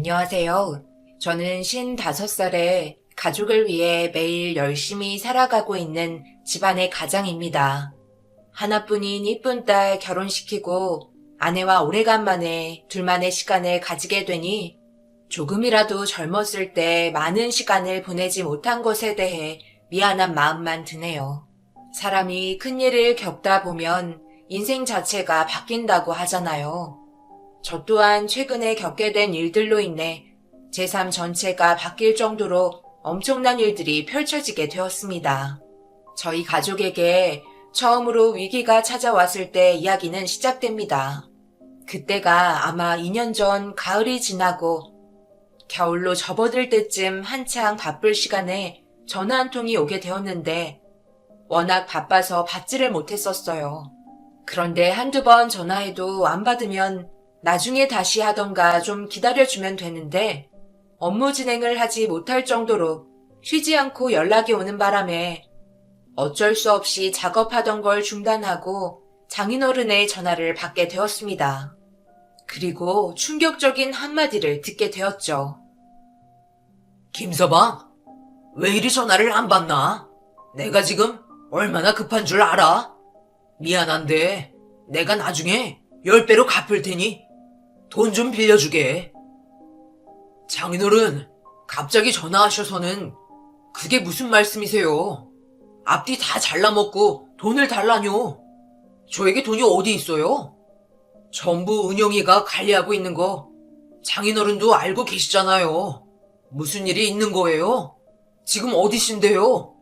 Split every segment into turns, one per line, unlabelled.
안녕하세요. 저는 55살에 가족을 위해 매일 열심히 살아가고 있는 집안의 가장입니다. 하나뿐인 이쁜 딸 결혼시키고 아내와 오래간만에 둘만의 시간을 가지게 되니 조금이라도 젊었을 때 많은 시간을 보내지 못한 것에 대해 미안한 마음만 드네요. 사람이 큰일을 겪다 보면 인생 자체가 바뀐다고 하잖아요. 저 또한 최근에 겪게 된 일들로 인해 제 삶 전체가 바뀔 정도로 엄청난 일들이 펼쳐지게 되었습니다. 저희 가족에게 처음으로 위기가 찾아왔을 때 이야기는 시작됩니다. 그때가 아마 2년 전 가을이 지나고 겨울로 접어들 때쯤 한창 바쁠 시간에 전화 한 통이 오게 되었는데 워낙 바빠서 받지를 못했었어요. 그런데 한두 번 전화해도 안 받으면 나중에 다시 하던가 좀 기다려주면 되는데 업무 진행을 하지 못할 정도로 쉬지 않고 연락이 오는 바람에 어쩔 수 없이 작업하던 걸 중단하고 장인어른의 전화를 받게 되었습니다. 그리고 충격적인 한마디를 듣게 되었죠.
김서방, 왜 이리 전화를 안 받나? 내가 지금 얼마나 급한 줄 알아? 미안한데 내가 나중에 10배로 갚을 테니 돈 좀 빌려주게. 장인어른, 갑자기 전화하셔서는 그게 무슨 말씀이세요? 앞뒤 다 잘라먹고 돈을 달라뇨. 저에게 돈이 어디 있어요? 전부 은영이가 관리하고 있는 거 장인어른도 알고 계시잖아요. 무슨 일이 있는 거예요? 지금 어디신데요?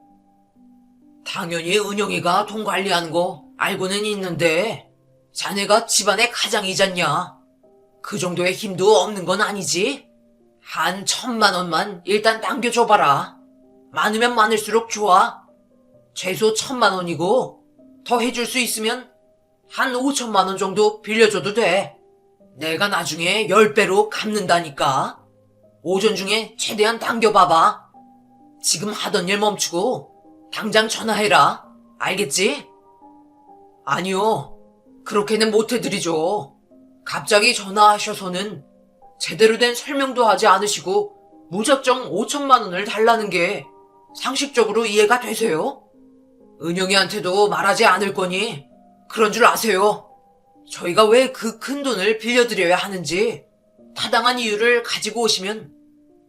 당연히 은영이가 돈 관리하는 거 알고는 있는데 자네가 집안의 가장이잖냐. 그 정도의 힘도 없는 건 아니지? 한 1,000만 원만 일단 당겨줘봐라. 많으면 많을수록 좋아. 최소 1,000만 원이고 더 해줄 수 있으면 한 5천만 원 정도 빌려줘도 돼. 내가 나중에 10배로 갚는다니까. 오전 중에 최대한 당겨봐봐. 지금 하던 일 멈추고 당장 전화해라. 알겠지? 아니요. 그렇게는 못 해드리죠. 갑자기 전화하셔서는 제대로 된 설명도 하지 않으시고 무작정 5천만 원을 달라는 게 상식적으로 이해가 되세요? 은영이한테도 말하지 않을 거니 그런 줄 아세요. 저희가 왜 그 큰 돈을 빌려드려야 하는지 타당한 이유를 가지고 오시면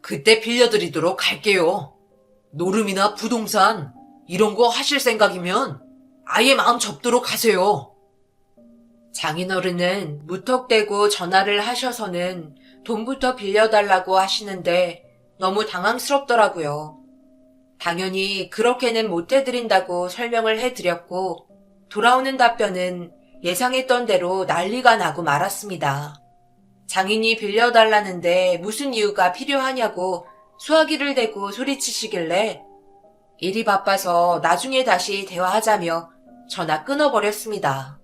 그때 빌려드리도록 할게요. 노름이나 부동산 이런 거 하실 생각이면 아예 마음 접도록 하세요.
장인어른은 무턱대고 전화를 하셔서는 돈부터 빌려달라고 하시는데 너무 당황스럽더라고요. 당연히 그렇게는 못 해드린다고 설명을 해드렸고 돌아오는 답변은 예상했던 대로 난리가 나고 말았습니다. 장인이 빌려달라는데 무슨 이유가 필요하냐고 수화기를 대고 소리치시길래 일이 바빠서 나중에 다시 대화하자며 전화 끊어버렸습니다.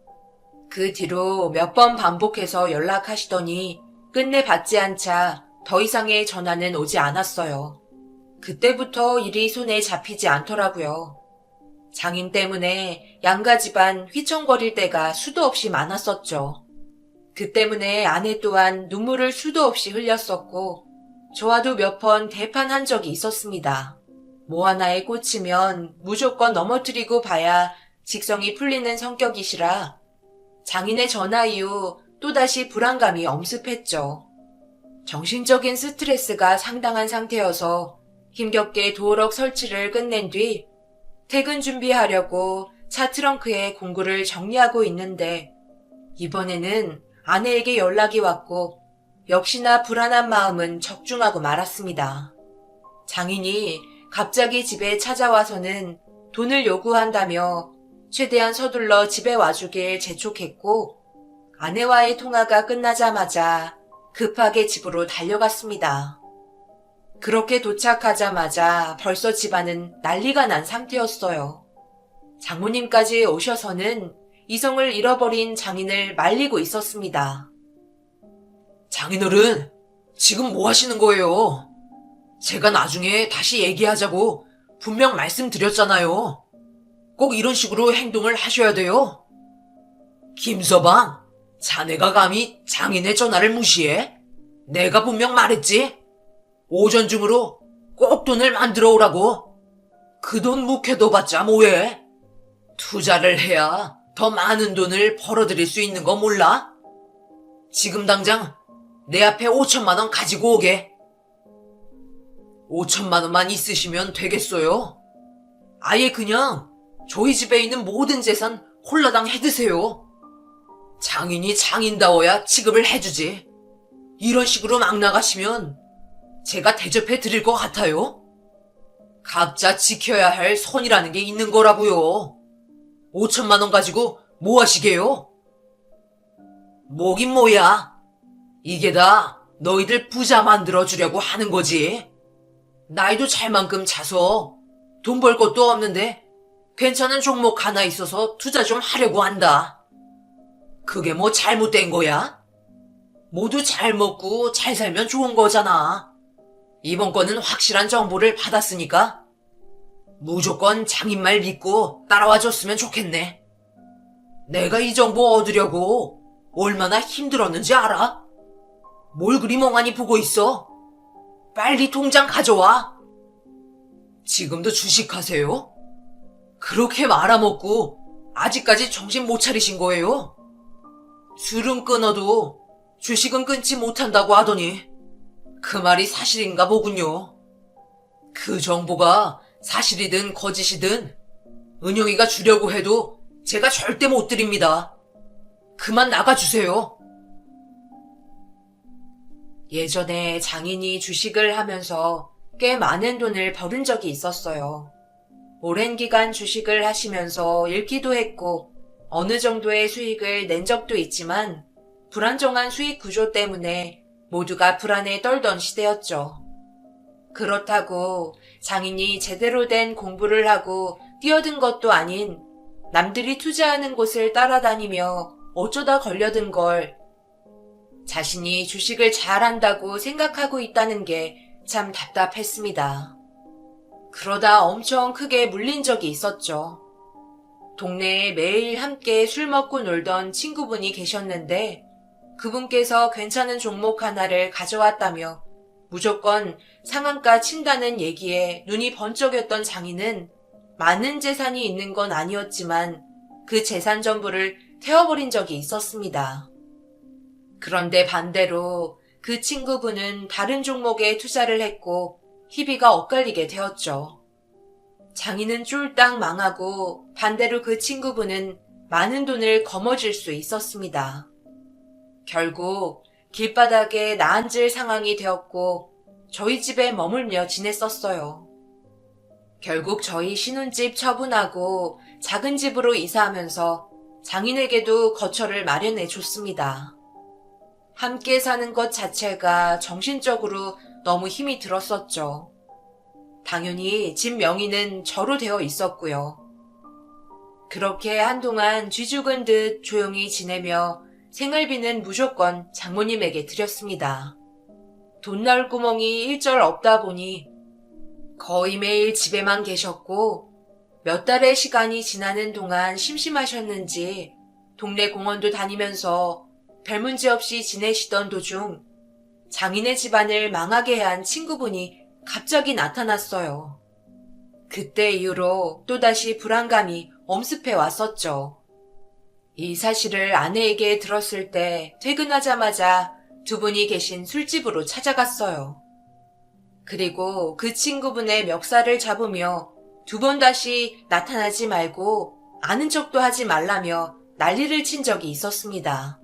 그 뒤로 몇 번 반복해서 연락하시더니 끝내 받지 않자 더 이상의 전화는 오지 않았어요. 그때부터 일이 손에 잡히지 않더라고요. 장인 때문에 양가 집안 휘청거릴 때가 수도 없이 많았었죠. 그 때문에 아내 또한 눈물을 수도 없이 흘렸었고 저와도 몇 번 대판한 적이 있었습니다. 뭐 하나에 꽂히면 무조건 넘어뜨리고 봐야 직성이 풀리는 성격이시라 장인의 전화 이후 또다시 불안감이 엄습했죠. 정신적인 스트레스가 상당한 상태여서 힘겹게 도어록 설치를 끝낸 뒤 퇴근 준비하려고 차 트렁크에 공구를 정리하고 있는데 이번에는 아내에게 연락이 왔고 역시나 불안한 마음은 적중하고 말았습니다. 장인이 갑자기 집에 찾아와서는 돈을 요구한다며 최대한 서둘러 집에 와주길 재촉했고 아내와의 통화가 끝나자마자 급하게 집으로 달려갔습니다. 그렇게 도착하자마자 벌써 집안은 난리가 난 상태였어요. 장모님까지 오셔서는 이성을 잃어버린 장인을 말리고 있었습니다.
장인어른, 지금 뭐 하시는 거예요? 제가 나중에 다시 얘기하자고 분명 말씀드렸잖아요. 꼭 이런 식으로 행동을 하셔야 돼요. 김서방, 자네가 감히 장인의 전화를 무시해? 내가 분명 말했지? 오전 중으로 꼭 돈을 만들어 오라고. 그 돈 묵혀둬봤자 뭐해? 투자를 해야 더 많은 돈을 벌어들일 수 있는 거 몰라? 지금 당장 내 앞에 5천만 원 가지고 오게. 5천만 원만 있으시면 되겠어요? 아예 그냥 저희 집에 있는 모든 재산 홀라당 해드세요. 장인이 장인다워야 취급을 해주지. 이런 식으로 막 나가시면 제가 대접해 드릴 것 같아요? 각자 지켜야 할 선이라는 게 있는 거라고요. 5천만 원 가지고 뭐 하시게요? 뭐긴 뭐야. 이게 다 너희들 부자 만들어주려고 하는 거지. 나이도 잘 만큼 차서 돈 벌 것도 없는데 괜찮은 종목 하나 있어서 투자 좀 하려고 한다. 그게 뭐 잘못된 거야? 모두 잘 먹고 잘 살면 좋은 거잖아. 이번 건은 확실한 정보를 받았으니까 무조건 장인 말 믿고 따라와 줬으면 좋겠네. 내가 이 정보 얻으려고 얼마나 힘들었는지 알아? 뭘 그리 멍하니 보고 있어? 빨리 통장 가져와. 지금도 주식하세요? 그렇게 말아먹고 아직까지 정신 못 차리신 거예요? 술은 끊어도 주식은 끊지 못한다고 하더니 그 말이 사실인가 보군요. 그 정보가 사실이든 거짓이든 은영이가 주려고 해도 제가 절대 못 드립니다. 그만 나가주세요.
예전에 장인이 주식을 하면서 꽤 많은 돈을 벌은 적이 있었어요. 오랜 기간 주식을 하시면서 잃기도 했고 어느 정도의 수익을 낸 적도 있지만 불안정한 수익 구조 때문에 모두가 불안에 떨던 시대였죠. 그렇다고 장인이 제대로 된 공부를 하고 뛰어든 것도 아닌 남들이 투자하는 곳을 따라다니며 어쩌다 걸려든 걸 자신이 주식을 잘한다고 생각하고 있다는 게 참 답답했습니다. 그러다 엄청 크게 물린 적이 있었죠. 동네에 매일 함께 술 먹고 놀던 친구분이 계셨는데 그분께서 괜찮은 종목 하나를 가져왔다며 무조건 상한가 친다는 얘기에 눈이 번쩍였던 장인은 많은 재산이 있는 건 아니었지만 그 재산 전부를 태워버린 적이 있었습니다. 그런데 반대로 그 친구분은 다른 종목에 투자를 했고 희비가 엇갈리게 되었죠. 장인은 쫄딱 망하고 반대로 그 친구분은 많은 돈을 거머쥘 수 있었습니다. 결국 길바닥에 나앉을 상황이 되었고 저희 집에 머물며 지냈었어요. 결국 저희 신혼집 처분하고 작은 집으로 이사하면서 장인에게도 거처를 마련해 줬습니다. 함께 사는 것 자체가 정신적으로 너무 힘이 들었었죠. 당연히 집 명의는 저로 되어 있었고요. 그렇게 한동안 쥐죽은 듯 조용히 지내며 생활비는 무조건 장모님에게 드렸습니다. 돈 나올 구멍이 일절 없다 보니 거의 매일 집에만 계셨고 몇 달의 시간이 지나는 동안 심심하셨는지 동네 공원도 다니면서 별 문제 없이 지내시던 도중 장인의 집안을 망하게 한 친구분이 갑자기 나타났어요. 그때 이후로 또다시 불안감이 엄습해 왔었죠. 이 사실을 아내에게 들었을 때 퇴근하자마자 두 분이 계신 술집으로 찾아갔어요. 그리고 그 친구분의 멱살을 잡으며 두 번 다시 나타나지 말고 아는 척도 하지 말라며 난리를 친 적이 있었습니다.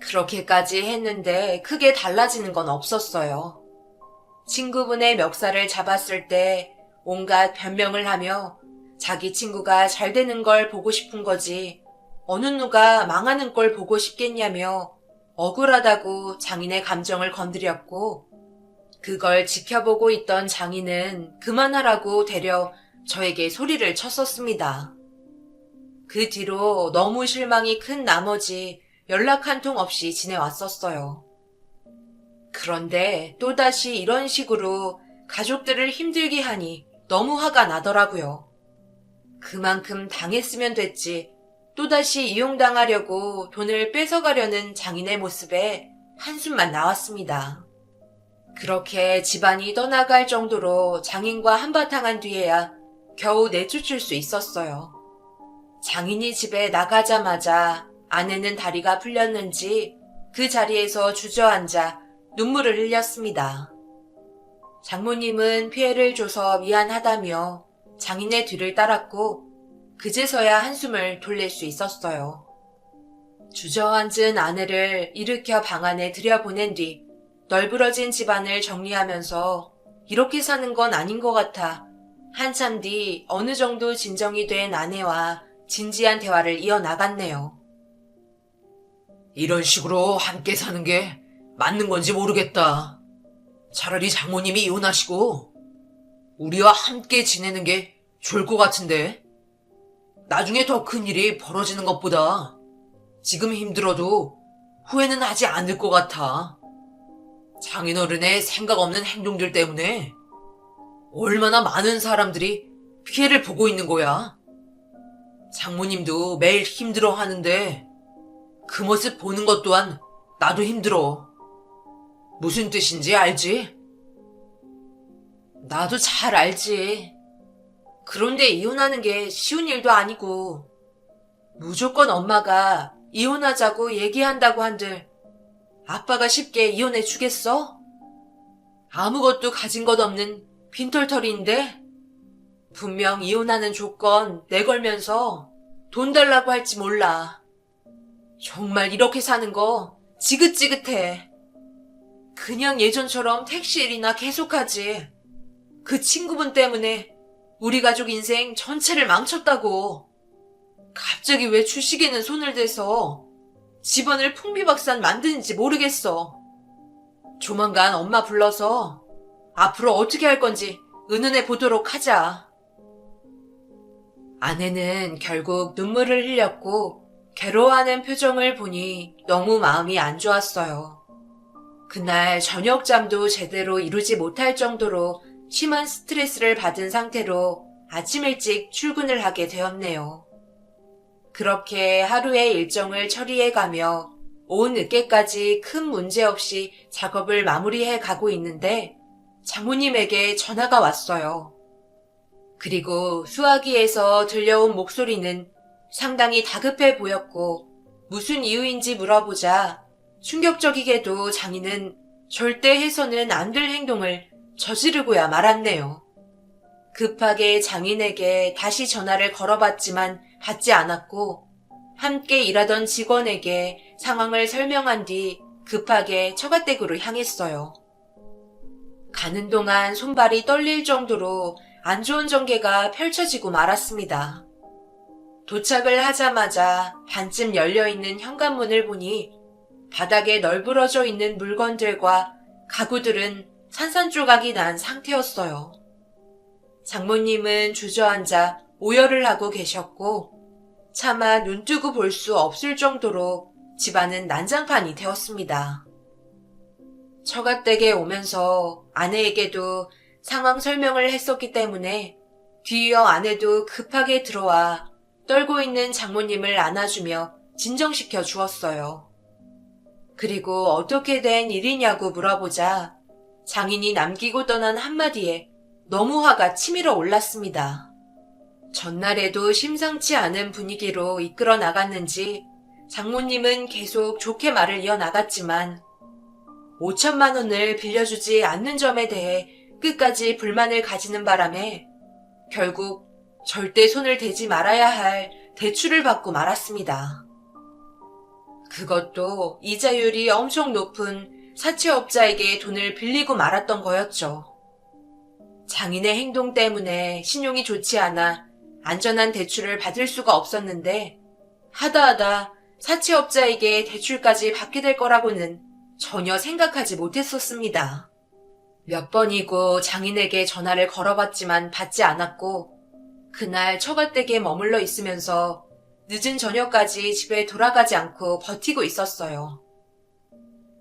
그렇게까지 했는데 크게 달라지는 건 없었어요. 친구분의 멱살을 잡았을 때 온갖 변명을 하며 자기 친구가 잘 되는 걸 보고 싶은 거지 어느 누가 망하는 걸 보고 싶겠냐며 억울하다고 장인의 감정을 건드렸고 그걸 지켜보고 있던 장인은 그만하라고 되려 저에게 소리를 쳤었습니다. 그 뒤로 너무 실망이 큰 나머지 연락 한 통 없이 지내왔었어요. 그런데 또다시 이런 식으로 가족들을 힘들게 하니 너무 화가 나더라고요. 그만큼 당했으면 됐지 또다시 이용당하려고 돈을 뺏어가려는 장인의 모습에 한숨만 나왔습니다. 그렇게 집안이 떠나갈 정도로 장인과 한바탕한 뒤에야 겨우 내쫓을 수 있었어요. 장인이 집에 나가자마자 아내는 다리가 풀렸는지 그 자리에서 주저앉아 눈물을 흘렸습니다. 장모님은 피해를 줘서 미안하다며 장인의 뒤를 따랐고 그제서야 한숨을 돌릴 수 있었어요. 주저앉은 아내를 일으켜 방 안에 들여보낸 뒤 널브러진 집안을 정리하면서 이렇게 사는 건 아닌 것 같아 한참 뒤 어느 정도 진정이 된 아내와 진지한 대화를 이어나갔네요.
이런 식으로 함께 사는 게 맞는 건지 모르겠다. 차라리 장모님이 이혼하시고 우리와 함께 지내는 게 좋을 것 같은데. 나중에 더 큰 일이 벌어지는 것보다 지금 힘들어도 후회는 하지 않을 것 같아. 장인어른의 생각 없는 행동들 때문에 얼마나 많은 사람들이 피해를 보고 있는 거야. 장모님도 매일 힘들어 하는데 그 모습 보는 것 또한 나도 힘들어. 무슨 뜻인지 알지?
나도 잘 알지. 그런데 이혼하는 게 쉬운 일도 아니고 무조건 엄마가 이혼하자고 얘기한다고 한들 아빠가 쉽게 이혼해 주겠어? 아무것도 가진 것 없는 빈털터리인데 분명 이혼하는 조건 내걸면서 돈 달라고 할지 몰라. 정말 이렇게 사는 거 지긋지긋해. 그냥 예전처럼 택시 일이나 계속하지. 그 친구분 때문에 우리 가족 인생 전체를 망쳤다고. 갑자기 왜 주식에는 손을 대서 집안을 풍비박산 만드는지 모르겠어. 조만간 엄마 불러서 앞으로 어떻게 할 건지 의논해 보도록 하자. 아내는 결국 눈물을 흘렸고 괴로워하는 표정을 보니 너무 마음이 안 좋았어요. 그날 저녁잠도 제대로 이루지 못할 정도로 심한 스트레스를 받은 상태로 아침 일찍 출근을 하게 되었네요. 그렇게 하루의 일정을 처리해가며 오후 늦게까지 큰 문제 없이 작업을 마무리해 가고 있는데 장모님에게 전화가 왔어요. 그리고 수화기에서 들려온 목소리는 상당히 다급해 보였고 무슨 이유인지 물어보자 충격적이게도 장인은 절대 해서는 안 될 행동을 저지르고야 말았네요. 급하게 장인에게 다시 전화를 걸어봤지만 받지 않았고 함께 일하던 직원에게 상황을 설명한 뒤 급하게 처갓댁으로 향했어요. 가는 동안 손발이 떨릴 정도로 안 좋은 전개가 펼쳐지고 말았습니다. 도착을 하자마자 반쯤 열려있는 현관문을 보니 바닥에 널브러져 있는 물건들과 가구들은 산산조각이 난 상태였어요. 장모님은 주저앉아 오열을 하고 계셨고 차마 눈뜨고 볼 수 없을 정도로 집안은 난장판이 되었습니다. 처갓댁에 오면서 아내에게도 상황 설명을 했었기 때문에 뒤이어 아내도 급하게 들어와 떨고 있는 장모님을 안아주며 진정시켜 주었어요. 그리고 어떻게 된 일이냐고 물어보자 장인이 남기고 떠난 한마디에 너무 화가 치밀어 올랐습니다. 전날에도 심상치 않은 분위기로 이끌어 나갔는지 장모님은 계속 좋게 말을 이어나갔지만 5천만 원을 빌려주지 않는 점에 대해 끝까지 불만을 가지는 바람에 결국 절대 손을 대지 말아야 할 대출을 받고 말았습니다. 그것도 이자율이 엄청 높은 사채업자에게 돈을 빌리고 말았던 거였죠. 장인의 행동 때문에 신용이 좋지 않아 안전한 대출을 받을 수가 없었는데 하다하다 사채업자에게 대출까지 받게 될 거라고는 전혀 생각하지 못했었습니다. 몇 번이고 장인에게 전화를 걸어봤지만 받지 않았고 그날 처갓댁에 머물러 있으면서 늦은 저녁까지 집에 돌아가지 않고 버티고 있었어요.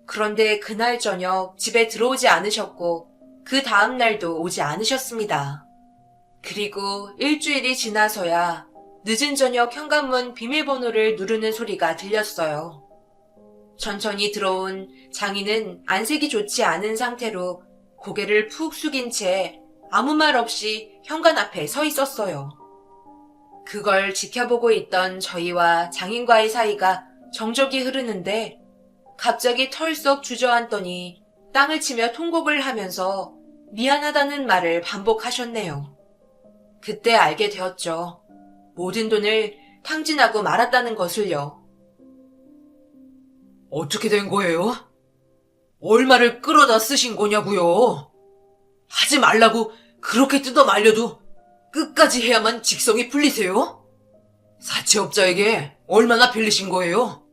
그런데 그날 저녁 집에 들어오지 않으셨고 그 다음 날도 오지 않으셨습니다. 그리고 일주일이 지나서야 늦은 저녁 현관문 비밀번호를 누르는 소리가 들렸어요. 천천히 들어온 장인은 안색이 좋지 않은 상태로 고개를 푹 숙인 채 아무 말 없이 현관 앞에 서 있었어요. 그걸 지켜보고 있던 저희와 장인과의 사이가 정적이 흐르는데 갑자기 털썩 주저앉더니 땅을 치며 통곡을 하면서 미안하다는 말을 반복하셨네요. 그때 알게 되었죠. 모든 돈을 탕진하고 말았다는 것을요.
어떻게 된 거예요? 얼마를 끌어다 쓰신 거냐고요? 하지 말라고 그렇게 뜯어 말려도 끝까지 해야만 직성이 풀리세요? 사채업자에게 얼마나 빌리신 거예요?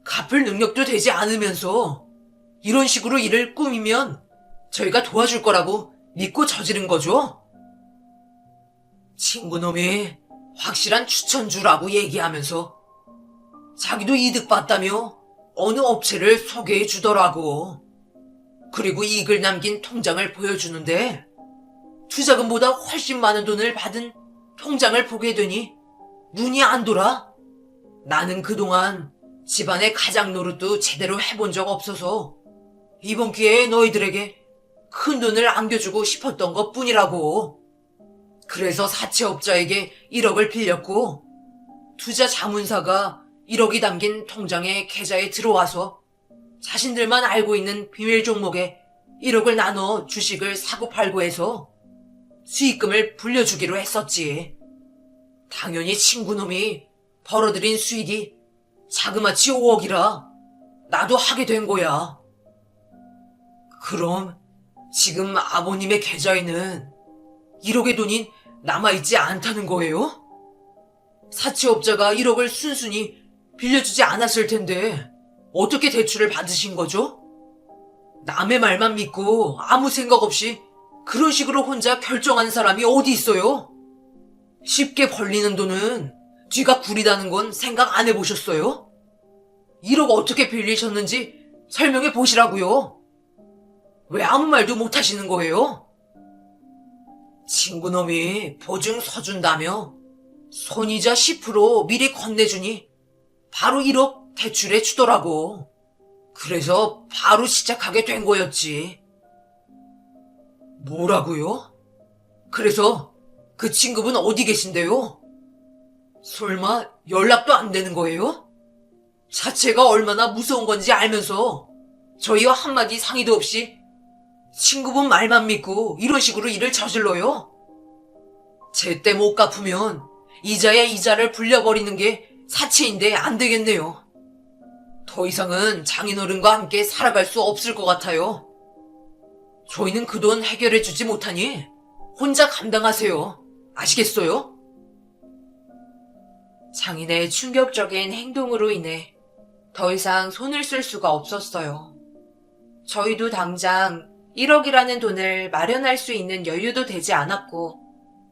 갚을 능력도 되지 않으면서 이런 식으로 일을 꾸미면 저희가 도와줄 거라고 믿고 저지른 거죠? 친구놈이 확실한 추천주라고 얘기하면서 자기도 이득 봤다며 어느 업체를 소개해 주더라고. 그리고 이익을 남긴 통장을 보여주는데 투자금보다 훨씬 많은 돈을 받은 통장을 보게 되니 눈이 안 돌아. 나는 그동안 집안의 가장 노릇도 제대로 해본 적 없어서 이번 기회에 너희들에게 큰 돈을 안겨주고 싶었던 것 뿐이라고. 그래서 사채업자에게 1억을 빌렸고 투자 자문사가 1억이 담긴 통장에 계좌에 들어와서 자신들만 알고 있는 비밀 종목에 1억을 나눠 주식을 사고 팔고 해서 수익금을 불려주기로 했었지. 당연히 친구놈이 벌어들인 수익이 자그마치 5억이라 나도 하게 된 거야. 그럼 지금 아버님의 계좌에는 1억의 돈이 남아있지 않다는 거예요? 사채업자가 1억을 순순히 빌려주지 않았을 텐데 어떻게 대출을 받으신 거죠? 남의 말만 믿고 아무 생각 없이 그런 식으로 혼자 결정한 사람이 어디 있어요? 쉽게 벌리는 돈은 뒤가 구리다는 건 생각 안 해보셨어요? 1억 어떻게 빌리셨는지 설명해 보시라고요. 왜 아무 말도 못 하시는 거예요? 친구놈이 보증 서준다며 손이자 10% 미리 건네주니 바로 1억 대출해 주더라고. 그래서 바로 시작하게 된 거였지. 뭐라고요? 그래서 그 친구분 어디 계신데요? 설마 연락도 안 되는 거예요? 자체가 얼마나 무서운 건지 알면서 저희와 한마디 상의도 없이 친구분 말만 믿고 이런 식으로 일을 저질러요? 제때 못 갚으면 이자에 이자를 불려버리는 게 사채인데 안 되겠네요. 더 이상은 장인어른과 함께 살아갈 수 없을 것 같아요. 저희는 그 돈 해결해주지 못하니 혼자 감당하세요. 아시겠어요?
장인의 충격적인 행동으로 인해 더 이상 손을 쓸 수가 없었어요. 저희도 당장 1억이라는 돈을 마련할 수 있는 여유도 되지 않았고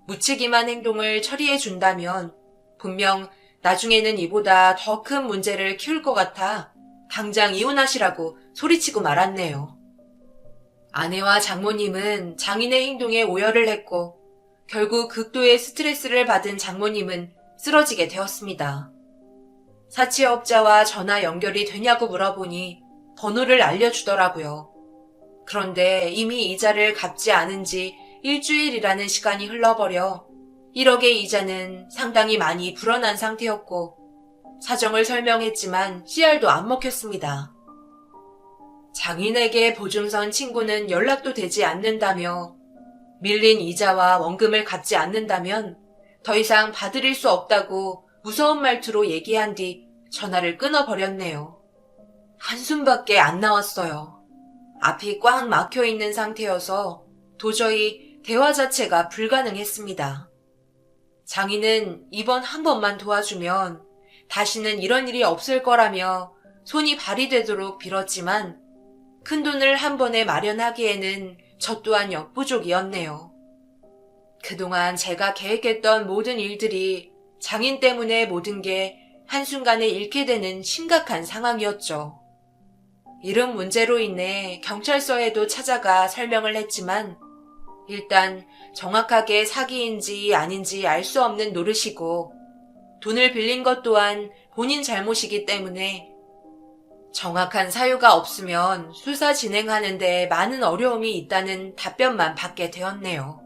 무책임한 행동을 처리해 준다면 분명 나중에는 이보다 더 큰 문제를 키울 것 같아 당장 이혼하시라고 소리치고 말았네요. 아내와 장모님은 장인의 행동에 오열을 했고 결국 극도의 스트레스를 받은 장모님은 쓰러지게 되었습니다. 사채업자와 전화 연결이 되냐고 물어보니 번호를 알려주더라고요. 그런데 이미 이자를 갚지 않은 지 일주일이라는 시간이 흘러버려 1억의 이자는 상당히 많이 불어난 상태였고 사정을 설명했지만 씨알도 안 먹혔습니다. 장인에게 보증선 친구는 연락도 되지 않는다며 밀린 이자와 원금을 갚지 않는다면 더 이상 봐드릴 수 없다고 무서운 말투로 얘기한 뒤 전화를 끊어버렸네요. 한숨밖에 안 나왔어요. 앞이 꽉 막혀 있는 상태여서 도저히 대화 자체가 불가능했습니다. 장인은 이번 한 번만 도와주면 다시는 이런 일이 없을 거라며 손이 발이 되도록 빌었지만 큰돈을 한 번에 마련하기에는 저 또한 역부족이었네요. 그동안 제가 계획했던 모든 일들이 장인 때문에 모든 게 한순간에 잃게 되는 심각한 상황이었죠. 이런 문제로 인해 경찰서에도 찾아가 설명을 했지만 일단 정확하게 사기인지 아닌지 알 수 없는 노릇이고 돈을 빌린 것 또한 본인 잘못이기 때문에 정확한 사유가 없으면 수사 진행하는데 많은 어려움이 있다는 답변만 받게 되었네요.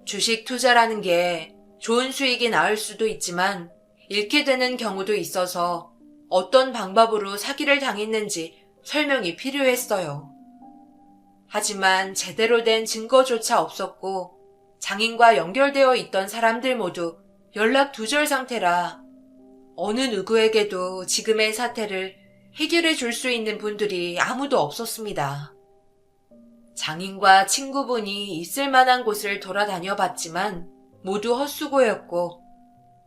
주식 투자라는 게 좋은 수익이 나을 수도 있지만 잃게 되는 경우도 있어서 어떤 방법으로 사기를 당했는지 설명이 필요했어요. 하지만 제대로 된 증거조차 없었고 장인과 연결되어 있던 사람들 모두 연락 두절 상태라 어느 누구에게도 지금의 사태를 해결해 줄 수 있는 분들이 아무도 없었습니다. 장인과 친구분이 있을 만한 곳을 돌아다녀 봤지만 모두 헛수고였고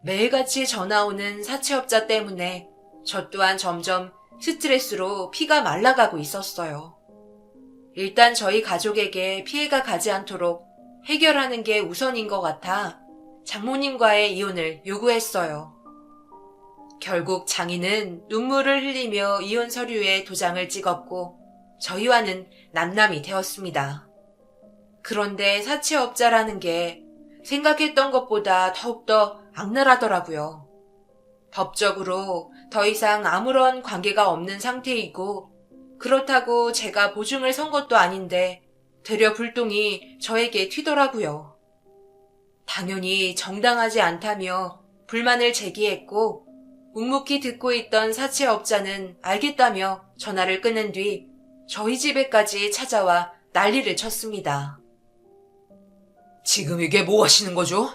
매일같이 전화 오는 사채업자 때문에 저 또한 점점 스트레스로 피가 말라가고 있었어요. 일단 저희 가족에게 피해가 가지 않도록 해결하는 게 우선인 것 같아 장모님과의 이혼을 요구했어요. 결국 장인은 눈물을 흘리며 이혼 서류에 도장을 찍었고 저희와는 남남이 되었습니다. 그런데 사채업자라는 게 생각했던 것보다 더욱더 악랄하더라고요. 법적으로 더 이상 아무런 관계가 없는 상태이고 그렇다고 제가 보증을 선 것도 아닌데 되려 불똥이 저에게 튀더라고요. 당연히 정당하지 않다며 불만을 제기했고 묵묵히 듣고 있던 사채업자는 알겠다며 전화를 끊은 뒤 저희 집에까지 찾아와 난리를 쳤습니다.
지금 이게 뭐 하시는 거죠?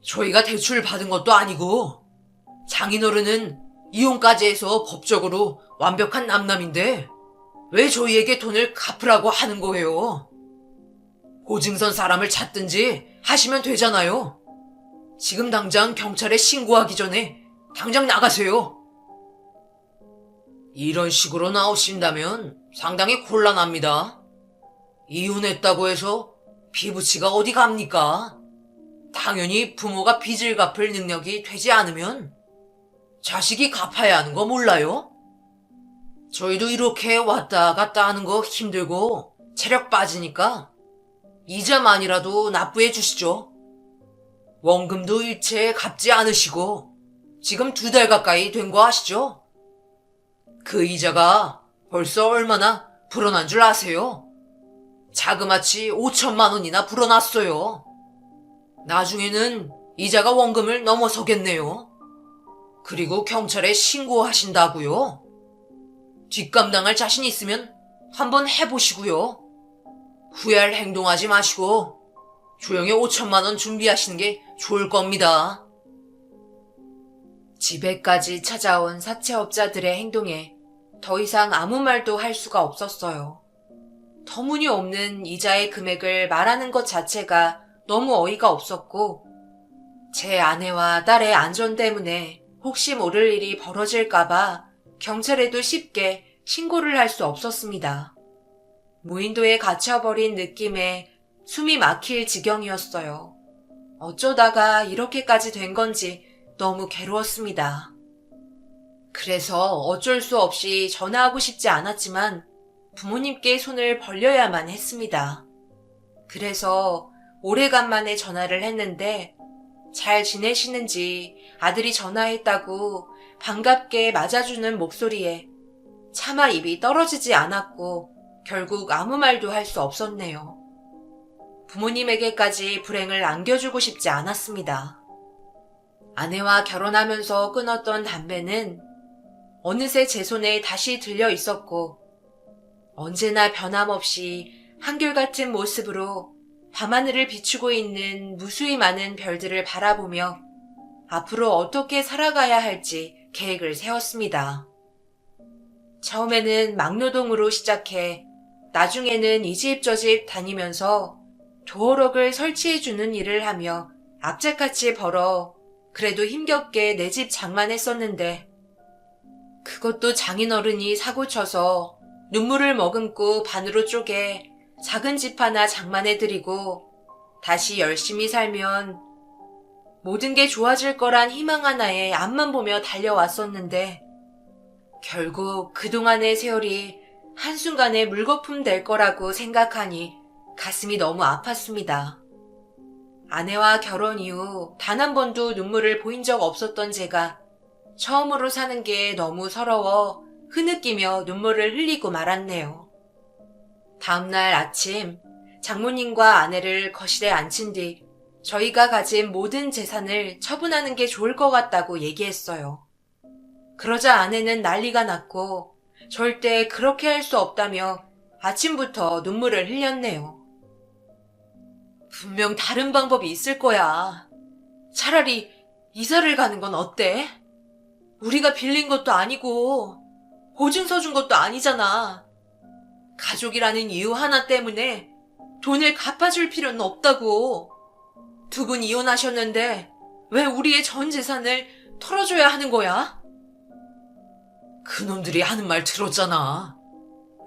저희가 대출 받은 것도 아니고 장인어른은 이혼까지 해서 법적으로 완벽한 남남인데 왜 저희에게 돈을 갚으라고 하는 거예요? 보증선 사람을 찾든지 하시면 되잖아요. 지금 당장 경찰에 신고하기 전에 당장 나가세요. 이런 식으로 나오신다면 상당히 곤란합니다. 이혼했다고 해서 피부치가 어디 갑니까? 당연히 부모가 빚을 갚을 능력이 되지 않으면 자식이 갚아야 하는 거 몰라요? 저희도 이렇게 왔다 갔다 하는 거 힘들고 체력 빠지니까 이자만이라도 납부해 주시죠. 원금도 일체 갚지 않으시고 지금 2달 가까이 된 거 아시죠? 그 이자가 벌써 얼마나 불어난 줄 아세요? 자그마치 5천만 원이나 불어났어요. 나중에는 이자가 원금을 넘어서겠네요. 그리고 경찰에 신고하신다고요? 뒷감당할 자신 있으면 한번 해보시고요. 후회할 행동하지 마시고 조용히 5천만 원 준비하시는 게 좋을 겁니다.
집에까지 찾아온 사채업자들의 행동에 더 이상 아무 말도 할 수가 없었어요. 터무니없는 이자의 금액을 말하는 것 자체가 너무 어이가 없었고 제 아내와 딸의 안전 때문에 혹시 모를 일이 벌어질까봐 경찰에도 쉽게 신고를 할 수 없었습니다. 무인도에 갇혀버린 느낌에 숨이 막힐 지경이었어요. 어쩌다가 이렇게까지 된 건지 너무 괴로웠습니다. 그래서 어쩔 수 없이 전화하고 싶지 않았지만 부모님께 손을 벌려야만 했습니다. 그래서 오래간만에 전화를 했는데 잘 지내시는지 아들이 전화했다고 반갑게 맞아주는 목소리에 차마 입이 떨어지지 않았고 결국 아무 말도 할 수 없었네요. 부모님에게까지 불행을 안겨주고 싶지 않았습니다. 아내와 결혼하면서 끊었던 담배는 어느새 제 손에 다시 들려 있었고 언제나 변함없이 한결같은 모습으로 밤하늘을 비추고 있는 무수히 많은 별들을 바라보며 앞으로 어떻게 살아가야 할지 계획을 세웠습니다. 처음에는 막노동으로 시작해 나중에는 이 집 저 집 다니면서 도어록을 설치해주는 일을 하며 악착같이 벌어 그래도 힘겹게 내 집 장만했었는데 그것도 장인어른이 사고쳐서 눈물을 머금고 반으로 쪼개 작은 집 하나 장만해드리고 다시 열심히 살면 모든 게 좋아질 거란 희망 하나에 앞만 보며 달려왔었는데 결국 그동안의 세월이 한순간에 물거품 될 거라고 생각하니 가슴이 너무 아팠습니다. 아내와 결혼 이후 단 한 번도 눈물을 보인 적 없었던 제가 처음으로 사는 게 너무 서러워 흐느끼며 눈물을 흘리고 말았네요. 다음날 아침 장모님과 아내를 거실에 앉힌 뒤 저희가 가진 모든 재산을 처분하는 게 좋을 것 같다고 얘기했어요. 그러자 아내는 난리가 났고 절대 그렇게 할 수 없다며 아침부터 눈물을 흘렸네요. 분명 다른 방법이 있을 거야. 차라리 이사를 가는 건 어때? 우리가 빌린 것도 아니고 보증서 준 것도 아니잖아. 가족이라는 이유 하나 때문에 돈을 갚아줄 필요는 없다고. 두 분 이혼하셨는데 왜 우리의 전 재산을 털어줘야 하는 거야? 그놈들이 하는 말 들었잖아.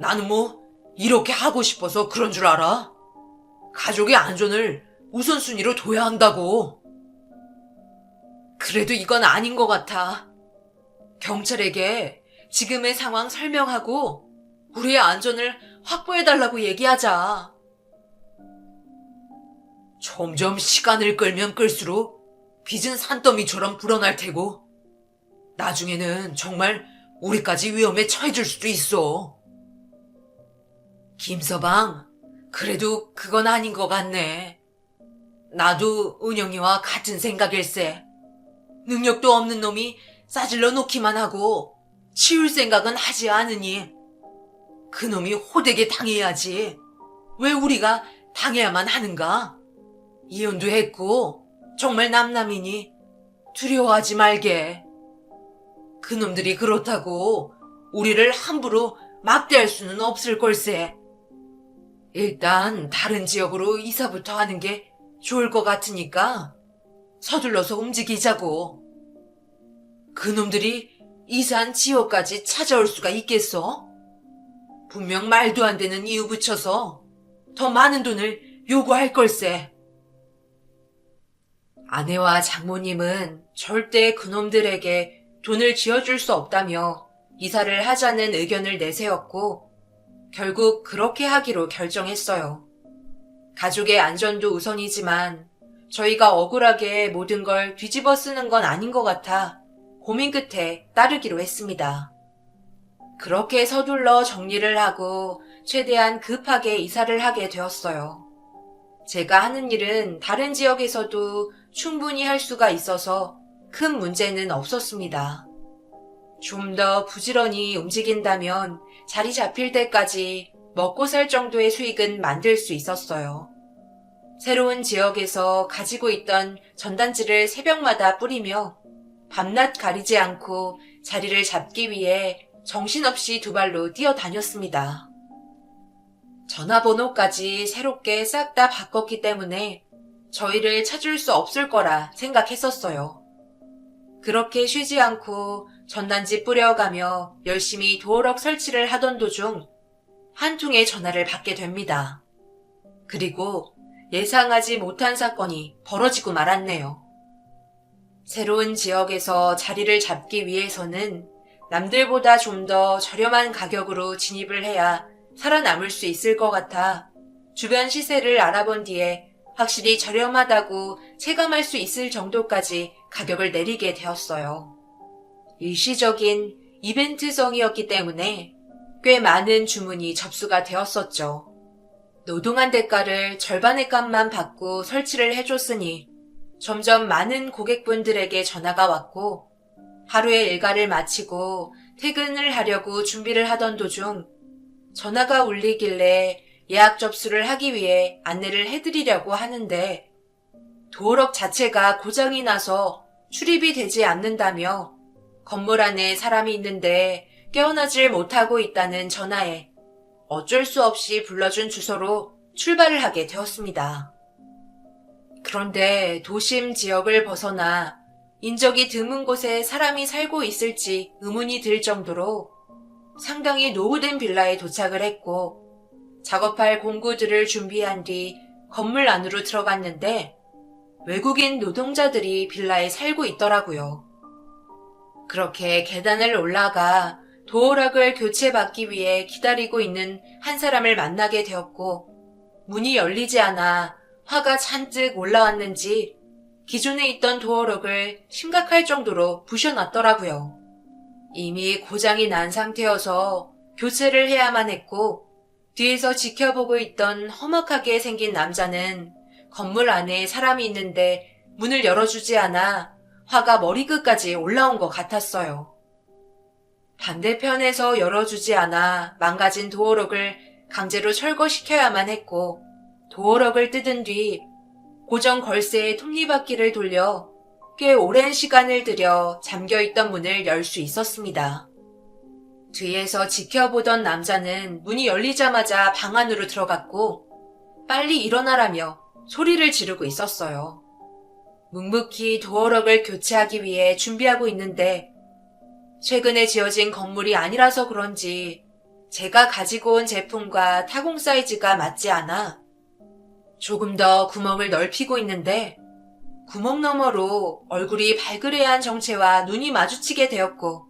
나는 뭐 이렇게 하고 싶어서 그런 줄 알아? 가족의 안전을 우선순위로 둬야 한다고. 그래도 이건 아닌 것 같아. 경찰에게 지금의 상황 설명하고 우리의 안전을 확보해달라고 얘기하자. 점점 시간을 끌면 끌수록 빚은 산더미처럼 불어날 테고 나중에는 정말 우리까지 위험에 처해질 수도 있어. 김서방, 그래도 그건 아닌 것 같네. 나도 은영이와 같은 생각일세. 능력도 없는 놈이 싸질러 놓기만 하고 치울 생각은 하지 않으니 그놈이 호되게 당해야지. 왜 우리가 당해야만 하는가? 이혼도 했고 정말 남남이니 두려워하지 말게. 그놈들이 그렇다고 우리를 함부로 막대할 수는 없을 걸세. 일단 다른 지역으로 이사부터 하는 게 좋을 것 같으니까 서둘러서 움직이자고. 그놈들이 이사한 지역까지 찾아올 수가 있겠어? 분명 말도 안 되는 이유 붙여서 더 많은 돈을 요구할 걸세. 아내와 장모님은 절대 그놈들에게 돈을 쥐어줄 수 없다며 이사를 하자는 의견을 내세웠고 결국 그렇게 하기로 결정했어요. 가족의 안전도 우선이지만 저희가 억울하게 모든 걸 뒤집어 쓰는 건 아닌 것 같아 고민 끝에 따르기로 했습니다. 그렇게 서둘러 정리를 하고 최대한 급하게 이사를 하게 되었어요. 제가 하는 일은 다른 지역에서도 충분히 할 수가 있어서 큰 문제는 없었습니다. 좀 더 부지런히 움직인다면 자리 잡힐 때까지 먹고 살 정도의 수익은 만들 수 있었어요. 새로운 지역에서 가지고 있던 전단지를 새벽마다 뿌리며 밤낮 가리지 않고 자리를 잡기 위해 정신없이 두 발로 뛰어다녔습니다. 전화번호까지 새롭게 싹 다 바꿨기 때문에 저희를 찾을 수 없을 거라 생각했었어요. 그렇게 쉬지 않고 전단지 뿌려가며 열심히 도어락 설치를 하던 도중 한 통의 전화를 받게 됩니다. 그리고 예상하지 못한 사건이 벌어지고 말았네요. 새로운 지역에서 자리를 잡기 위해서는 남들보다 좀 더 저렴한 가격으로 진입을 해야 살아남을 수 있을 것 같아 주변 시세를 알아본 뒤에 확실히 저렴하다고 체감할 수 있을 정도까지 가격을 내리게 되었어요. 일시적인 이벤트성이었기 때문에 꽤 많은 주문이 접수가 되었었죠. 노동한 대가를 절반의 값만 받고 설치를 해줬으니 점점 많은 고객분들에게 전화가 왔고 하루의 일과를 마치고 퇴근을 하려고 준비를 하던 도중 전화가 울리길래 예약 접수를 하기 위해 안내를 해드리려고 하는데 도어락 자체가 고장이 나서 출입이 되지 않는다며 건물 안에 사람이 있는데 깨어나질 못하고 있다는 전화에 어쩔 수 없이 불러준 주소로 출발을 하게 되었습니다. 그런데 도심 지역을 벗어나 인적이 드문 곳에 사람이 살고 있을지 의문이 들 정도로 상당히 노후된 빌라에 도착을 했고 작업할 공구들을 준비한 뒤 건물 안으로 들어갔는데 외국인 노동자들이 빌라에 살고 있더라고요. 그렇게 계단을 올라가 도어락을 교체받기 위해 기다리고 있는 한 사람을 만나게 되었고 문이 열리지 않아 화가 잔뜩 올라왔는지 기존에 있던 도어락을 심각할 정도로 부셔놨더라고요. 이미 고장이 난 상태여서 교체를 해야만 했고, 뒤에서 지켜보고 있던 험악하게 생긴 남자는 건물 안에 사람이 있는데 문을 열어주지 않아 화가 머리끝까지 올라온 것 같았어요. 반대편에서 열어주지 않아 망가진 도어록을 강제로 철거시켜야만 했고, 도어록을 뜯은 뒤 고정 걸쇠의 톱니바퀴를 돌려 꽤 오랜 시간을 들여 잠겨있던 문을 열 수 있었습니다. 뒤에서 지켜보던 남자는 문이 열리자마자 방 안으로 들어갔고 빨리 일어나라며 소리를 지르고 있었어요. 묵묵히 도어록을 교체하기 위해 준비하고 있는데 최근에 지어진 건물이 아니라서 그런지 제가 가지고 온 제품과 타공 사이즈가 맞지 않아 조금 더 구멍을 넓히고 있는데 구멍 너머로 얼굴이 발그레한 정체와 눈이 마주치게 되었고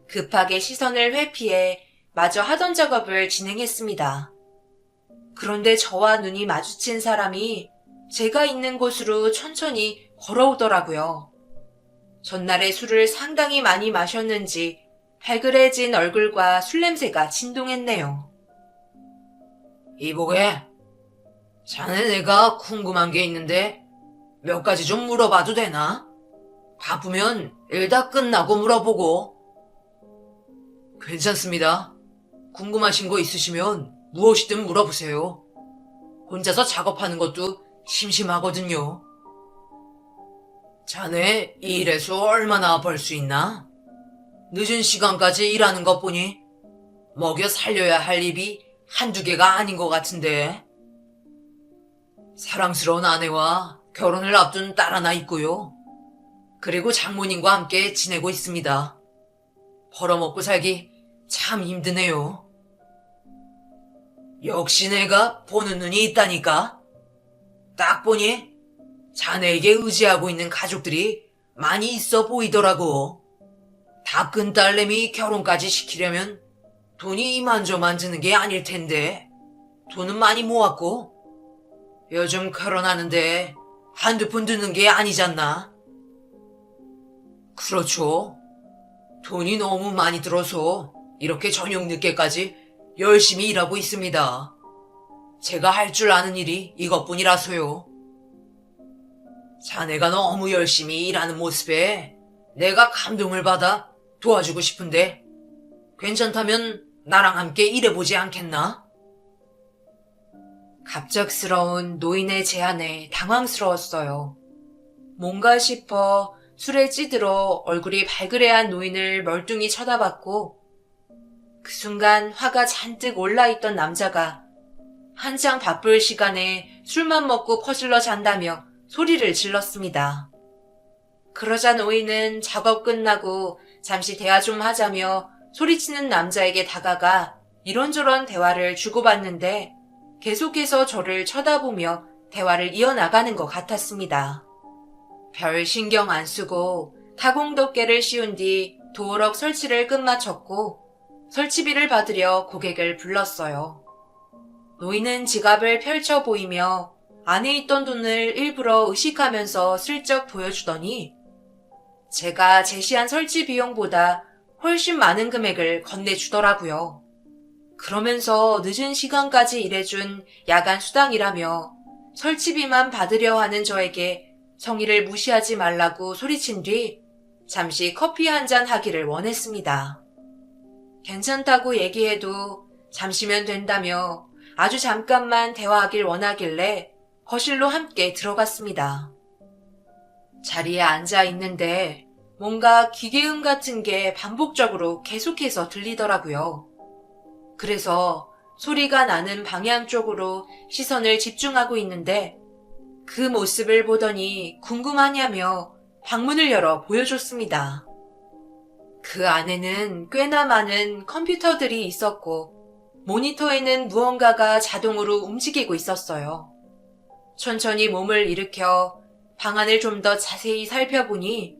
급하게 시선을 회피해 마저 하던 작업을 진행했습니다. 그런데 저와 눈이 마주친 사람이 제가 있는 곳으로 천천히 걸어오더라고요. 전날에 술을 상당히 많이 마셨는지 발그레진 얼굴과 술 냄새가 진동했네요.
이보게, 자네 내가 궁금한 게 있는데 몇 가지 좀 물어봐도 되나? 바쁘면 일 다 끝나고 물어보고. 괜찮습니다. 궁금하신 거 있으시면 무엇이든 물어보세요. 혼자서 작업하는 것도 심심하거든요. 자네 이 일에서 얼마나 벌 수 있나? 늦은 시간까지 일하는 것 보니 먹여 살려야 할 입이 한두 개가 아닌 것 같은데. 사랑스러운 아내와 결혼을 앞둔 딸 하나 있고요. 그리고 장모님과 함께 지내고 있습니다. 벌어먹고 살기 참 힘드네요. 역시 내가 보는 눈이 있다니까. 딱 보니 자네에게 의지하고 있는 가족들이 많이 있어 보이더라고. 다 큰 딸내미 결혼까지 시키려면 돈이 이만저만 드는 게 아닐 텐데 돈은 많이 모았고 요즘 결혼하는데 한두 푼 드는 게 아니잖나. 그렇죠. 돈이 너무 많이 들어서 이렇게 저녁 늦게까지 열심히 일하고 있습니다. 제가 할 줄 아는 일이 이것뿐이라서요. 자네가 너무 열심히 일하는 모습에 내가 감동을 받아 도와주고 싶은데 괜찮다면 나랑 함께 일해보지 않겠나?
갑작스러운 노인의 제안에 당황스러웠어요. 뭔가 싶어 술에 찌들어 얼굴이 발그레한 노인을 멀뚱히 쳐다봤고 그 순간 화가 잔뜩 올라있던 남자가 한창 바쁠 시간에 술만 먹고 퍼질러 잔다며 소리를 질렀습니다. 그러자 노인은 작업 끝나고 잠시 대화 좀 하자며 소리치는 남자에게 다가가 이런저런 대화를 주고받는데 계속해서 저를 쳐다보며 대화를 이어나가는 것 같았습니다. 별 신경 안 쓰고 타공 덮개를 씌운 뒤 도어록 설치를 끝마쳤고 설치비를 받으려 고객을 불렀어요. 노인은 지갑을 펼쳐 보이며 안에 있던 돈을 일부러 의식하면서 슬쩍 보여주더니 제가 제시한 설치 비용보다 훨씬 많은 금액을 건네주더라고요. 그러면서 늦은 시간까지 일해준 야간 수당이라며 설치비만 받으려 하는 저에게 성의를 무시하지 말라고 소리친 뒤 잠시 커피 한 잔 하기를 원했습니다. 괜찮다고 얘기해도 잠시면 된다며 아주 잠깐만 대화하길 원하길래 거실로 함께 들어갔습니다. 자리에 앉아 있는데 뭔가 기계음 같은 게 반복적으로 계속해서 들리더라고요. 그래서 소리가 나는 방향 쪽으로 시선을 집중하고 있는데 그 모습을 보더니 궁금하냐며 방문을 열어 보여줬습니다. 그 안에는 꽤나 많은 컴퓨터들이 있었고 모니터에는 무언가가 자동으로 움직이고 있었어요. 천천히 몸을 일으켜 방안을 좀 더 자세히 살펴보니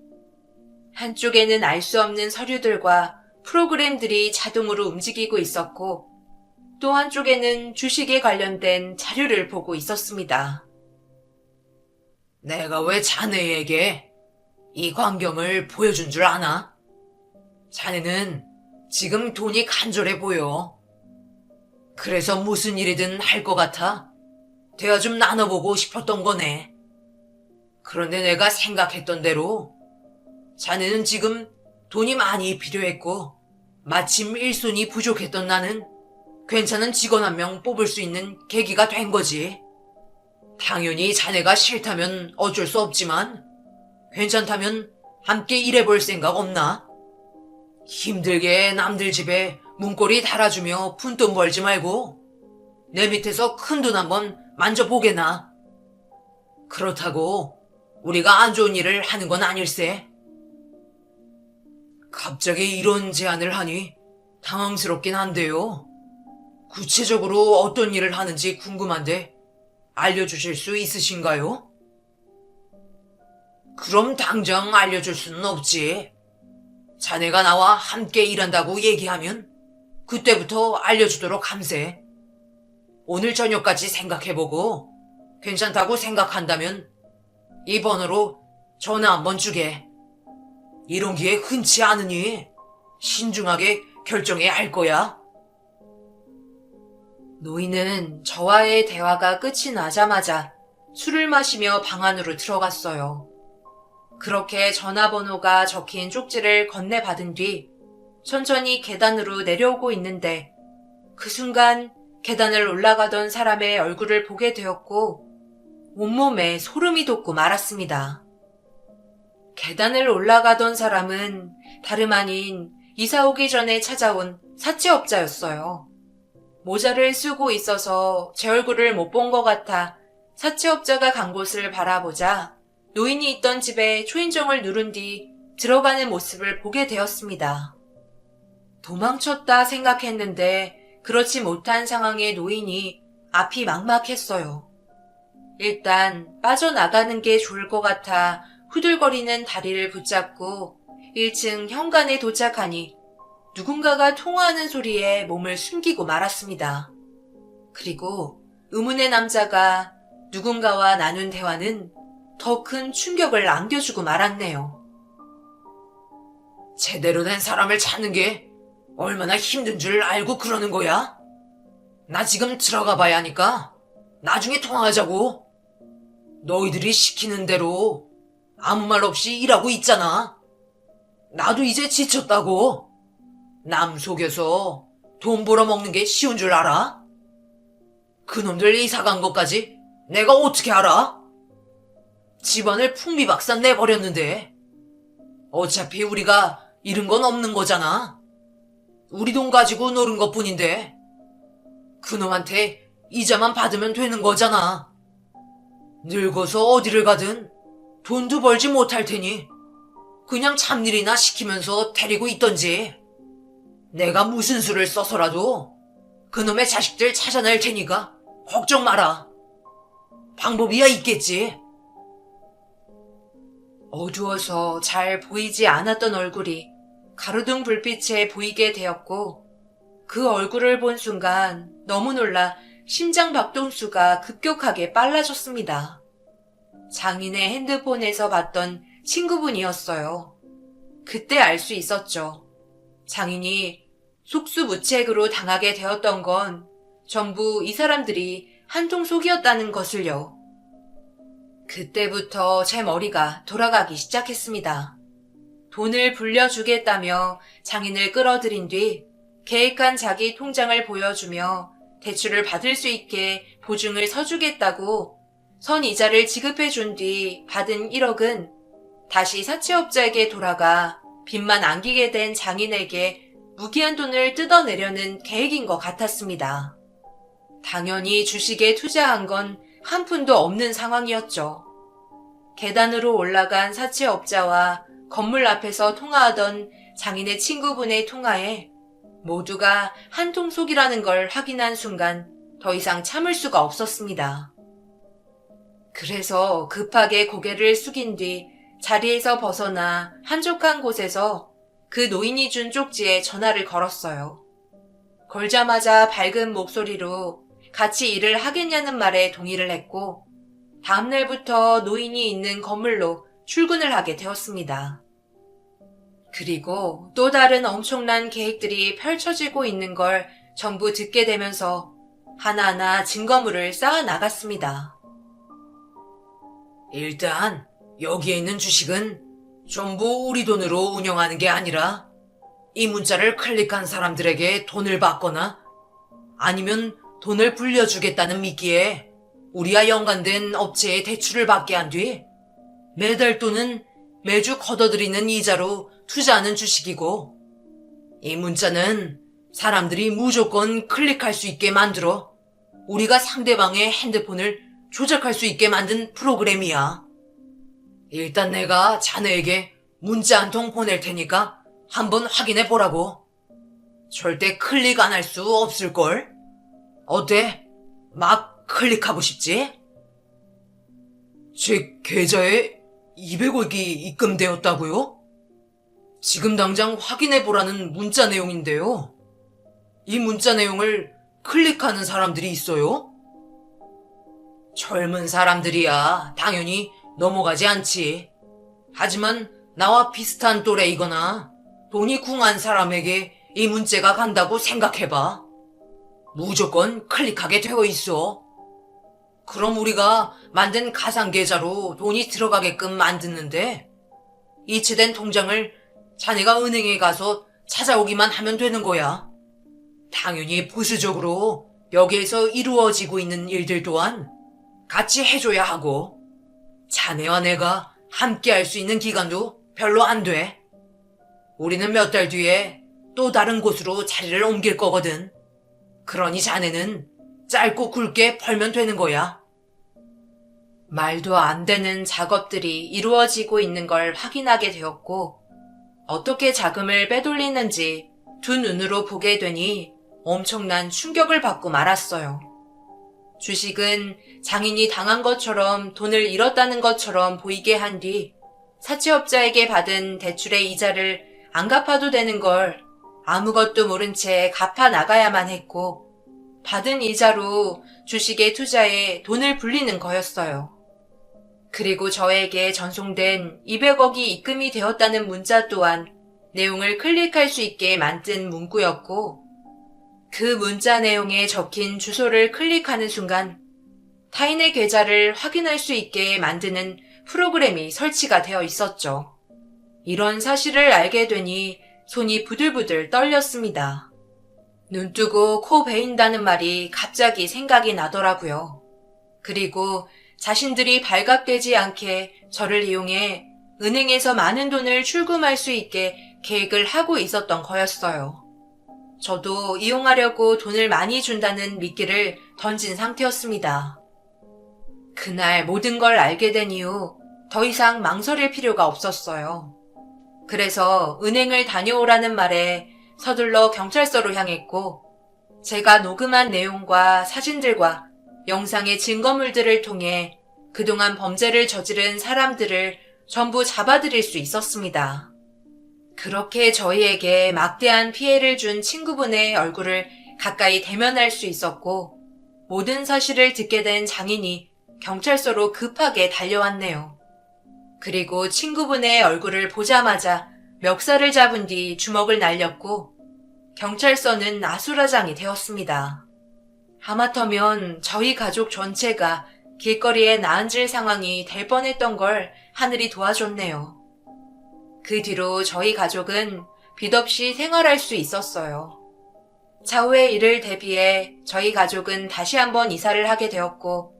한쪽에는 알 수 없는 서류들과 프로그램들이 자동으로 움직이고 있었고 또 한쪽에는 주식에 관련된 자료를 보고 있었습니다.
내가 왜 자네에게 이 광경을 보여준 줄 아나? 자네는 지금 돈이 간절해 보여. 그래서 무슨 일이든 할 것 같아 대화 좀 나눠보고 싶었던 거네. 그런데 내가 생각했던 대로 자네는 지금 돈이 많이 필요했고 마침 일손이 부족했던 나는 괜찮은 직원 한 명 뽑을 수 있는 계기가 된 거지. 당연히 자네가 싫다면 어쩔 수 없지만 괜찮다면 함께 일해볼 생각 없나? 힘들게 남들 집에 문고리 달아주며 푼돈 벌지 말고 내 밑에서 큰 돈 한번 만져보게나. 그렇다고 우리가 안 좋은 일을 하는 건 아닐세. 갑자기 이런 제안을 하니 당황스럽긴 한데요. 구체적으로 어떤 일을 하는지 궁금한데 알려주실 수 있으신가요? 그럼 당장 알려줄 수는 없지. 자네가 나와 함께 일한다고 얘기하면 그때부터 알려주도록 함세. 오늘 저녁까지 생각해보고 괜찮다고 생각한다면 이 번호로 전화 한번 주게. 이런 기회 흔치 않으니 신중하게 결정해야 할 거야.
노인은 저와의 대화가 끝이 나자마자 술을 마시며 방 안으로 들어갔어요. 그렇게 전화번호가 적힌 쪽지를 건네받은 뒤 천천히 계단으로 내려오고 있는데 그 순간 계단을 올라가던 사람의 얼굴을 보게 되었고 온몸에 소름이 돋고 말았습니다. 계단을 올라가던 사람은 다름 아닌 이사 오기 전에 찾아온 사채업자였어요. 모자를 쓰고 있어서 제 얼굴을 못 본 것 같아 사채업자가 간 곳을 바라보자 노인이 있던 집에 초인종을 누른 뒤 들어가는 모습을 보게 되었습니다. 도망쳤다 생각했는데 그렇지 못한 상황의 노인이 앞이 막막했어요. 일단 빠져나가는 게 좋을 것 같아 후들거리는 다리를 붙잡고 1층 현관에 도착하니 누군가가 통화하는 소리에 몸을 숨기고 말았습니다. 그리고 의문의 남자가 누군가와 나눈 대화는 더 큰 충격을 안겨주고 말았네요.
제대로 된 사람을 찾는 게 얼마나 힘든 줄 알고 그러는 거야? 나 지금 들어가 봐야 하니까 나중에 통화하자고. 너희들이 시키는 대로 아무 말 없이 일하고 있잖아. 나도 이제 지쳤다고. 남 속여서 돈 벌어먹는 게 쉬운 줄 알아? 그놈들 이사 간 것까지 내가 어떻게 알아? 집안을 풍비박산 내버렸는데 어차피 우리가 잃은 건 없는 거잖아. 우리 돈 가지고 노는 것뿐인데 그놈한테 이자만 받으면 되는 거잖아. 늙어서 어디를 가든 돈도 벌지 못할 테니 그냥 잡일이나 시키면서 데리고 있던지. 내가 무슨 수를 써서라도 그놈의 자식들 찾아낼 테니까 걱정 마라. 방법이야 있겠지.
어두워서 잘 보이지 않았던 얼굴이 가로등 불빛에 보이게 되었고 그 얼굴을 본 순간 너무 놀라 심장 박동수가 급격하게 빨라졌습니다. 장인의 핸드폰에서 봤던 친구분이었어요. 그때 알 수 있었죠. 장인이 속수무책으로 당하게 되었던 건 전부 이 사람들이 한통 속이었다는 것을요. 그때부터 제 머리가 돌아가기 시작했습니다. 돈을 불려주겠다며 장인을 끌어들인 뒤 계획한 자기 통장을 보여주며 대출을 받을 수 있게 보증을 서주겠다고 선이자를 지급해준 뒤 받은 1억은 다시 사채업자에게 돌아가 빚만 안기게 된 장인에게 무기한 돈을 뜯어내려는 계획인 것 같았습니다. 당연히 주식에 투자한 건 한 푼도 없는 상황이었죠. 계단으로 올라간 사채업자와 건물 앞에서 통화하던 장인의 친구분의 통화에 모두가 한통속이라는 걸 확인한 순간 더 이상 참을 수가 없었습니다. 그래서 급하게 고개를 숙인 뒤 자리에서 벗어나 한적한 곳에서 그 노인이 준 쪽지에 전화를 걸었어요. 걸자마자 밝은 목소리로 같이 일을 하겠냐는 말에 동의를 했고 다음날부터 노인이 있는 건물로 출근을 하게 되었습니다. 그리고 또 다른 엄청난 계획들이 펼쳐지고 있는 걸 전부 듣게 되면서 하나하나 증거물을 쌓아 나갔습니다.
일단 여기에 있는 주식은 전부 우리 돈으로 운영하는 게 아니라 이 문자를 클릭한 사람들에게 돈을 받거나 아니면 돈을 불려주겠다는 미끼에 우리와 연관된 업체에 대출을 받게 한 뒤 매달 또는 매주 걷어들이는 이자로 투자하는 주식이고, 이 문자는 사람들이 무조건 클릭할 수 있게 만들어 우리가 상대방의 핸드폰을 조작할 수 있게 만든 프로그램이야. 일단 내가 자네에게 문자 한 통 보낼 테니까 한번 확인해 보라고. 절대 클릭 안 할 수 없을걸? 어때? 막 클릭하고 싶지? 제 계좌에 200억이 입금되었다고요? 지금 당장 확인해 보라는 문자 내용인데요. 이 문자 내용을 클릭하는 사람들이 있어요? 젊은 사람들이야 당연히 넘어가지 않지. 하지만 나와 비슷한 또래이거나 돈이 궁한 사람에게 이 문자가 간다고 생각해봐. 무조건 클릭하게 되어 있어. 그럼 우리가 만든 가상계좌로 돈이 들어가게끔 만드는데 이체된 통장을 자네가 은행에 가서 찾아오기만 하면 되는 거야. 당연히 부수적으로 여기에서 이루어지고 있는 일들 또한 같이 해줘야 하고, 자네와 내가 함께 할 수 있는 기간도 별로 안 돼. 우리는 몇 달 뒤에 또 다른 곳으로 자리를 옮길 거거든. 그러니 자네는 짧고 굵게 벌면 되는 거야.
말도 안 되는 작업들이 이루어지고 있는 걸 확인하게 되었고, 어떻게 자금을 빼돌리는지 두 눈으로 보게 되니 엄청난 충격을 받고 말았어요. 주식은 장인이 당한 것처럼 돈을 잃었다는 것처럼 보이게 한 뒤 사채업자에게 받은 대출의 이자를 안 갚아도 되는 걸 아무것도 모른 채 갚아 나가야만 했고, 받은 이자로 주식에 투자해 돈을 불리는 거였어요. 그리고 저에게 전송된 200억이 입금이 되었다는 문자 또한 내용을 클릭할 수 있게 만든 문구였고, 그 문자 내용에 적힌 주소를 클릭하는 순간 타인의 계좌를 확인할 수 있게 만드는 프로그램이 설치가 되어 있었죠. 이런 사실을 알게 되니 손이 부들부들 떨렸습니다. 눈 뜨고 코 베인다는 말이 갑자기 생각이 나더라고요. 그리고 자신들이 발각되지 않게 저를 이용해 은행에서 많은 돈을 출금할 수 있게 계획을 하고 있었던 거였어요. 저도 이용하려고 돈을 많이 준다는 미끼를 던진 상태였습니다. 그날 모든 걸 알게 된 이후 더 이상 망설일 필요가 없었어요. 그래서 은행을 다녀오라는 말에 서둘러 경찰서로 향했고, 제가 녹음한 내용과 사진들과 영상의 증거물들을 통해 그동안 범죄를 저지른 사람들을 전부 잡아들일 수 있었습니다. 그렇게 저희에게 막대한 피해를 준 친구분의 얼굴을 가까이 대면할 수 있었고, 모든 사실을 듣게 된 장인이 경찰서로 급하게 달려왔네요. 그리고 친구분의 얼굴을 보자마자 멱살을 잡은 뒤 주먹을 날렸고, 경찰서는 아수라장이 되었습니다. 하마터면 저희 가족 전체가 길거리에 나앉을 상황이 될 뻔했던 걸 하늘이 도와줬네요. 그 뒤로 저희 가족은 빚 없이 생활할 수 있었어요. 차후의 일을 대비해 저희 가족은 다시 한번 이사를 하게 되었고,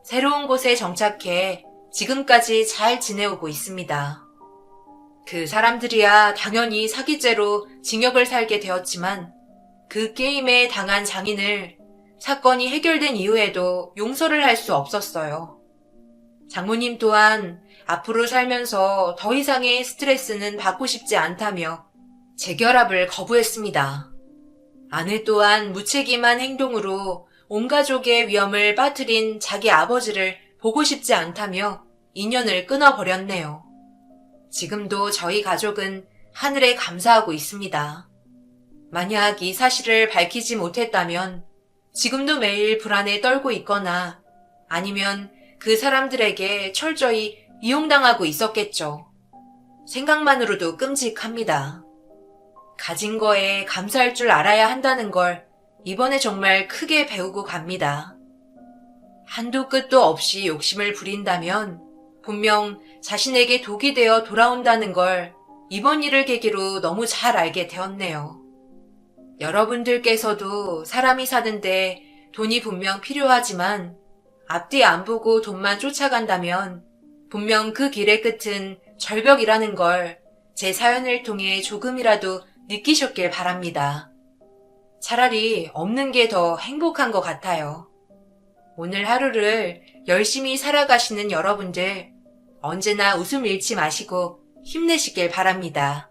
새로운 곳에 정착해 지금까지 잘 지내오고 있습니다. 그 사람들이야 당연히 사기죄로 징역을 살게 되었지만, 그 게임에 당한 장인을 사건이 해결된 이후에도 용서를 할 수 없었어요. 장모님 또한 앞으로 살면서 더 이상의 스트레스는 받고 싶지 않다며 재결합을 거부했습니다. 아내 또한 무책임한 행동으로 온 가족의 위험을 빠뜨린 자기 아버지를 보고 싶지 않다며 인연을 끊어버렸네요. 지금도 저희 가족은 하늘에 감사하고 있습니다. 만약 이 사실을 밝히지 못했다면 지금도 매일 불안에 떨고 있거나 아니면 그 사람들에게 철저히 이용당하고 있었겠죠. 생각만으로도 끔찍합니다. 가진 거에 감사할 줄 알아야 한다는 걸 이번에 정말 크게 배우고 갑니다. 한도 끝도 없이 욕심을 부린다면 분명 자신에게 독이 되어 돌아온다는 걸 이번 일을 계기로 너무 잘 알게 되었네요. 여러분들께서도 사람이 사는데 돈이 분명 필요하지만 앞뒤 안 보고 돈만 쫓아간다면 분명 그 길의 끝은 절벽이라는 걸 제 사연을 통해 조금이라도 느끼셨길 바랍니다. 차라리 없는 게 더 행복한 것 같아요. 오늘 하루를 열심히 살아가시는 여러분들 언제나 웃음 잃지 마시고 힘내시길 바랍니다.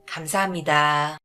감사합니다.